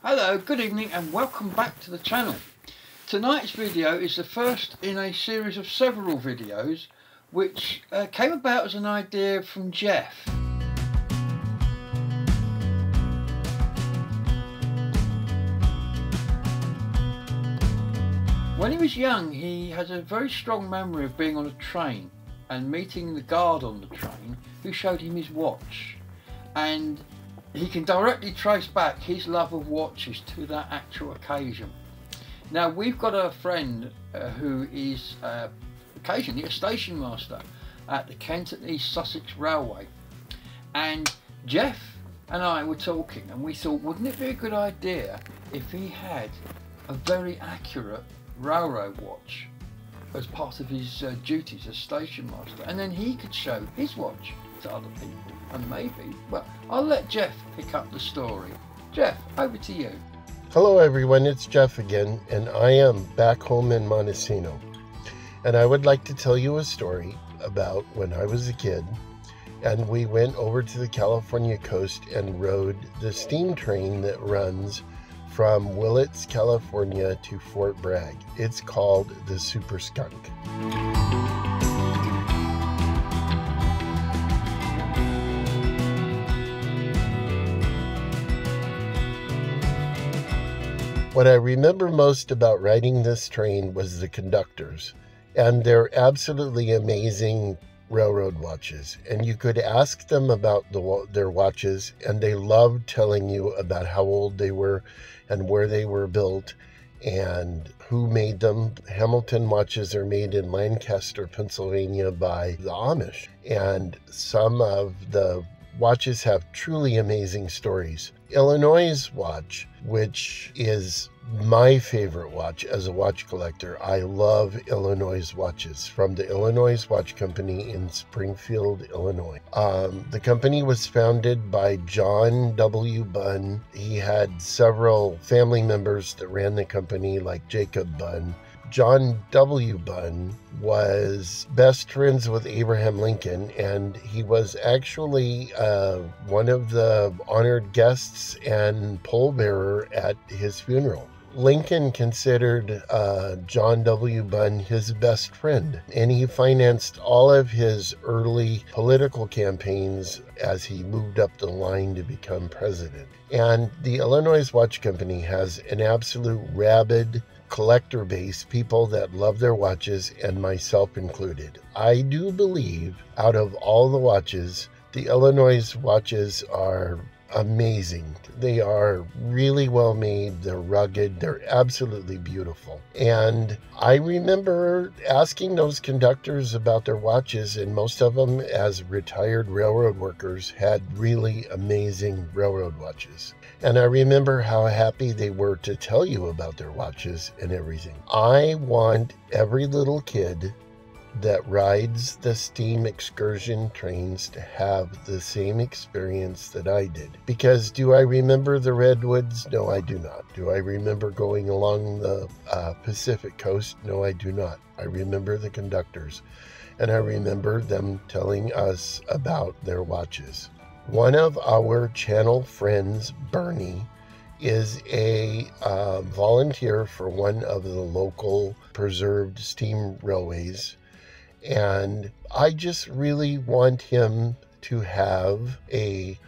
Hello, good evening and welcome back to the channel. Tonight's video is the first in a series of several videos which came about as an idea from Jeff. When he was young, he has a very strong memory of being on a train and meeting the guard on the train who showed him his watch, and he can directly trace back his love of watches to that actual occasion. Now, we've got a friend who is occasionally a station master at the Kent and East Sussex Railway, and Jeff and I were talking and we thought, wouldn't it be a good idea if he had a very accurate railroad watch as part of his duties as station master, and then he could show his watch to other people. And maybe, well, I'll let Jeff pick up the story. Jeff, over to you. Hello everyone, it's Jeff again, and I am back home in Montesino. And I would like to tell you a story about when I was a kid, and we went over to the California coast and rode the steam train that runs from Willits, California to Fort Bragg. It's called the Super Skunk. What I remember most about riding this train was the conductors and their absolutely amazing railroad watches. And you could ask them about their watches, and they loved telling you about how old they were and where they were built and who made them. Hamilton watches are made in Lancaster, Pennsylvania by the Amish. And some of the watches have truly amazing stories. Illinois' watch, which is my favorite watch as a watch collector. I love Illinois watches from the Illinois Watch Company in Springfield, Illinois. The company was founded by John W. Bunn. He had several family members that ran the company, like Jacob Bunn. John W. Bunn was best friends with Abraham Lincoln, and he was actually one of the honored guests and pallbearer at his funeral. Lincoln considered John W. Bunn his best friend, and he financed all of his early political campaigns as he moved up the line to become president. And the Illinois Watch Company has an absolute rabid collector base, people that love their watches, and myself included. I do believe out of all the watches, the Illinois watches are amazing. They are really well made, they're rugged, they're absolutely beautiful. And I remember asking those conductors about their watches, and most of them, as retired railroad workers, had really amazing railroad watches. And I remember how happy they were to tell you about their watches and everything. I want every little kid that rides the steam excursion trains to have the same experience that I did. Because do I remember the redwoods? No, I do not. Do I remember going along the Pacific coast? No, I do not. I remember the conductors, and I remember them telling us about their watches. One of our channel friends, Bernie, is a volunteer for one of the local preserved steam railways. And I just really want him to have a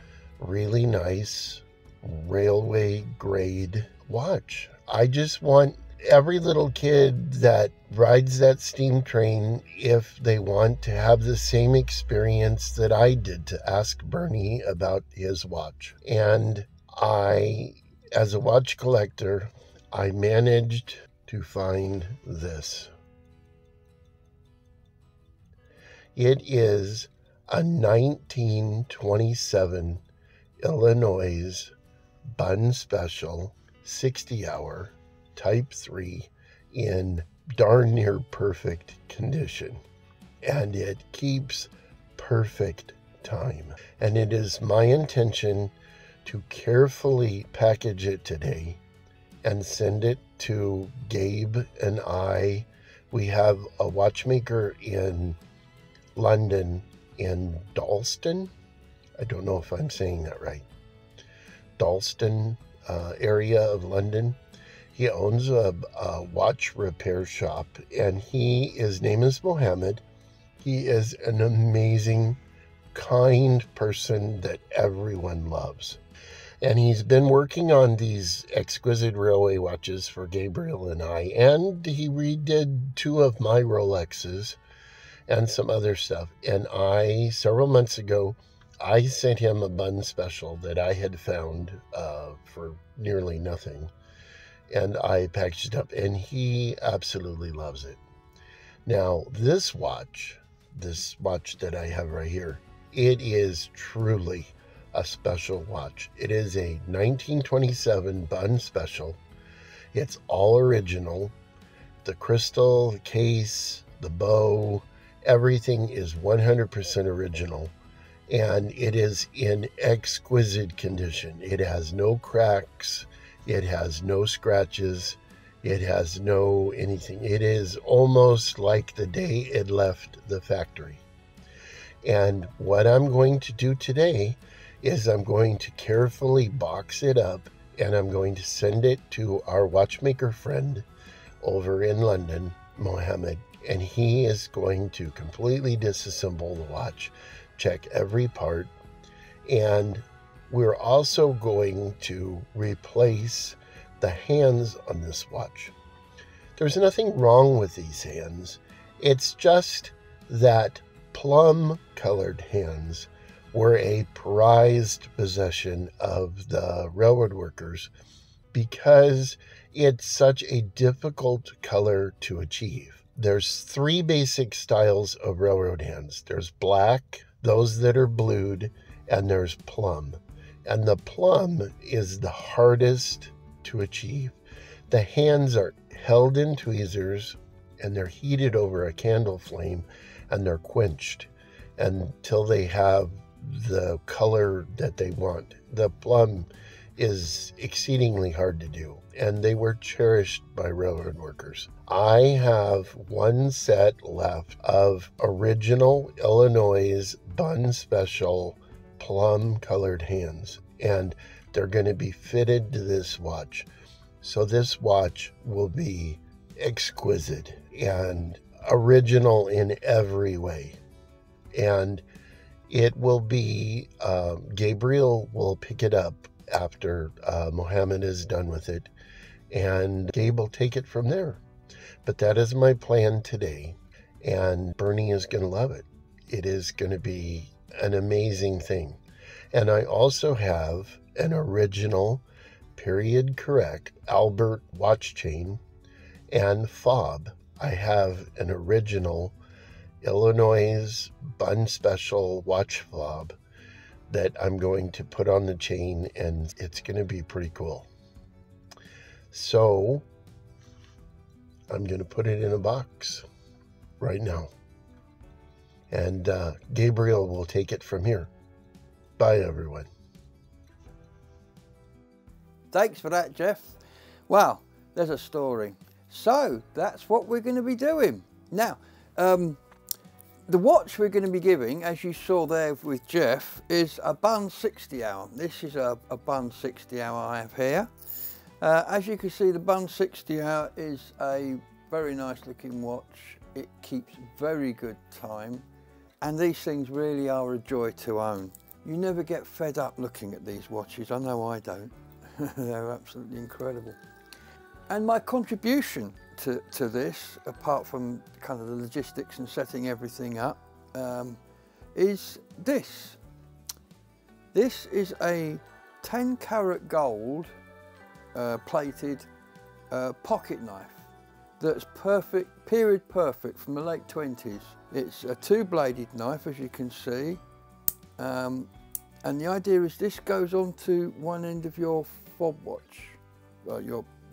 really nice railway grade watch. I just want every little kid that rides that steam train, if they want to have the same experience that I did, to ask Bernie about his watch. And I, as a watch collector, I managed to find this. It is a 1927 Illinois Bunn Special 60-hour Type 3 in darn near perfect condition. And it keeps perfect time. And it is my intention to carefully package it today and send it to Gabe and I. We have a watchmaker in London, in Dalston. I don't know if I'm saying that right. Dalston, area of London. He owns a watch repair shop, and his name is Mohammed. He is an amazing, kind person that everyone loves. And he's been working on these exquisite railway watches for Gabriel and I, and he redid 2 of my Rolexes and some other stuff. And several months ago, I sent him a bun special that I had found for nearly nothing. And I packaged it up, and he absolutely loves it. Now, this watch that I have right here, it is truly a special watch. It is a 1927 bun special. It's all original. The crystal, the case, the bow, everything is 100% original. And it is in exquisite condition. It has no cracks. It has no scratches. It has no anything. It is almost like the day it left the factory. And what I'm going to do today is I'm going to carefully box it up, and I'm going to send it to our watchmaker friend over in London, Mohammed, and he is going to completely disassemble the watch, check every part, and we're also going to replace the hands on this watch. There's nothing wrong with these hands. It's just that plum colored hands were a prized possession of the railroad workers because it's such a difficult color to achieve. There's 3 basic styles of railroad hands. There's black, those that are blued, and there's plum. And the plum is the hardest to achieve. The hands are held in tweezers, and they're heated over a candle flame, and they're quenched until they have the color that they want. The plum is exceedingly hard to do, and they were cherished by railroad workers. I have 1 set left of original Illinois bun special plum colored hands, and they're going to be fitted to this watch. So this watch will be exquisite and original in every way. And it will be, Gabriel will pick it up after Mohammed is done with it, and Gabe will take it from there. But that is my plan today, and Bernie is going to love it. It is going to be an amazing thing. And I also have an original, period correct, Albert watch chain and fob. I have an original Illinois bun special watch fob that I'm going to put on the chain, and it's going to be pretty cool. So I'm going to put it in a box right now, and Gabriel will take it from here. Bye, everyone. Thanks for that, Jeff. Wow, there's a story. So that's what we're going to be doing. Now, the watch we're going to be giving, as you saw there with Jeff, is a bun 60 hour. This is a bun 60 hour I have here. As you can see, the bun 60 hour is a very nice looking watch. It keeps very good time, and these things really are a joy to own. You never get fed up looking at these watches. I know I don't. They're absolutely incredible. And my contribution to this, apart from kind of the logistics and setting everything up, is this. This is a 10 karat gold plated pocket knife that's perfect, period perfect, from the late 20s. It's a 2-bladed knife, as you can see, and the idea is this goes onto one end of your fob watch.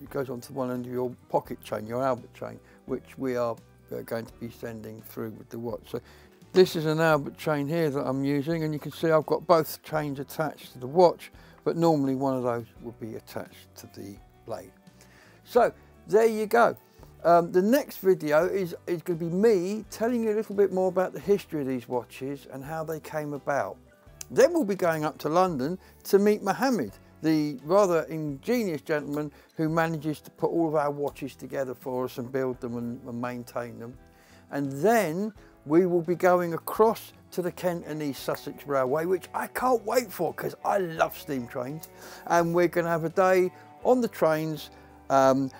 It goes onto one end of your pocket chain, your Albert chain, which we are going to be sending through with the watch. So this is an Albert chain here that I'm using, and you can see I've got both chains attached to the watch, but normally one of those will be attached to the blade. So there you go. The next video is going to be me telling you a little bit more about the history of these watches and how they came about. Then we'll be going up to London to meet Mohammed. the rather ingenious gentleman who manages to put all of our watches together for us and build them and maintain them. And then we will be going across to the Kent and East Sussex Railway, which I can't wait for because I love steam trains. And we're going to have a day on the trains, and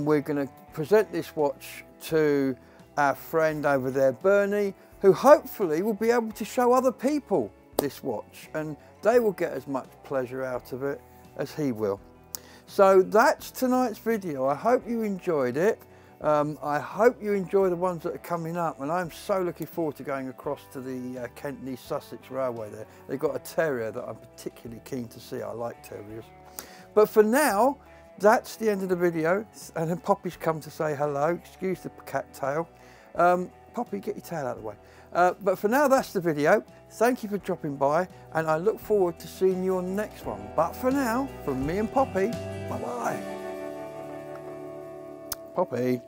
we're going to present this watch to our friend over there, Bernie, who hopefully will be able to show other people this watch, and they will get as much pleasure out of it as he will. So that's tonight's video. I hope you enjoyed it. I hope you enjoy the ones that are coming up, and I'm so looking forward to going across to the Kent and East Sussex Railway there. They've got a terrier that I'm particularly keen to see. I like terriers. But for now, that's the end of the video, and then Poppy's come to say hello. Excuse the cat tail. Poppy, get your tail out of the way. But for now, that's the video. Thank you for dropping by, and I look forward to seeing you on the next one. But for now, from me and Poppy, bye-bye. Poppy.